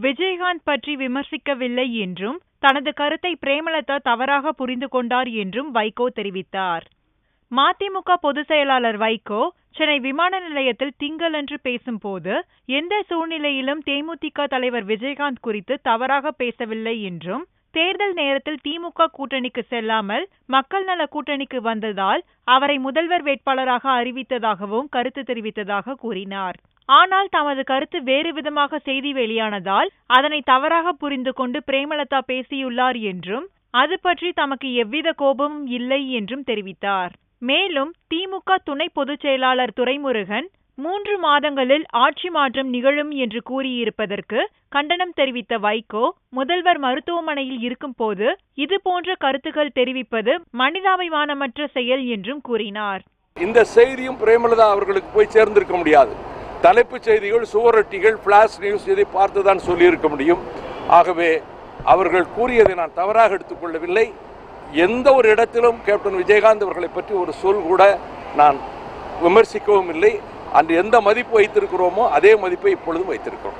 விஜயகாந்த் பற்றி விமர்சிக்கவில்லை என்றும் தனது கருத்தை பிரேமலதா தவறாக புரிந்து கொண்டார் என்றும் வைகோ தெரிவித்தார். மதிமுக பொதுச் செயலாளர் வைகோ சென்னை விமான நிலையத்தில் திங்களன்று பேசும்போது எந்த சூழ்நிலையிலும் தேமுதிக தலைவர் விஜயகாந்த் குறித்து தவறாக பேசவில்லை என்றும் தேர்தல் நேரத்தில் திமுக கூட்டணிக்கு செல்லாமல் மக்கள் நல கூட்டணிக்கு வந்ததால் அவரை முதல்வர் வேட்பாளராக அறிவித்ததாகவும் கருத்து தெரிவித்ததாக கூறினார். ஆனால் தமது கருத்து வேறு விதமாக செய்தி வெளியானதால் அதனை தவறாக புரிந்து கொண்டு பிரேமலதா பேசியுள்ளார் என்றும் அது பற்றி தமக்கு எவ்வித கோபமும் இல்லை என்றும் தெரிவித்தார். மேலும் திமுக துணை பொதுச் செயலாளர் துரைமுருகன் 3 மாதங்களில் ஆட்சி மாற்றம் நிகழும் என்று கூறியிருப்பதற்கு கண்டனம் தெரிவித்த வைகோ, முதல்வர் மருத்துவமனையில் இருக்கும் போது இதுபோன்ற கருத்துக்கள் தெரிவிப்பது மனிதாபிமானமற்ற செயல் என்றும் கூறினார். இந்த செய்தியும் பிரேமலதா அவர்களுக்கு போய் சேர்ந்திருக்க முடியாது. தலைப்புச் செய்திகள், சுவரொட்டிகள், பிளாஷ் நியூஸ் இதை பார்த்துதான் சொல்லியிருக்க முடியும். ஆகவே அவர்கள் கூறியதை நான் தவறாக எடுத்துக்கொள்ளவில்லை. எந்த ஒரு இடத்திலும் கேப்டன் விஜயகாந்த் அவர்களை பற்றி ஒரு சொல் கூட நான் விமர்சிக்கவும் இல்லை. அன்று எந்த மதிப்பு வைத்திருக்கிறோமோ அதே மதிப்பை இப்பொழுதும் வைத்திருக்கிறோம்.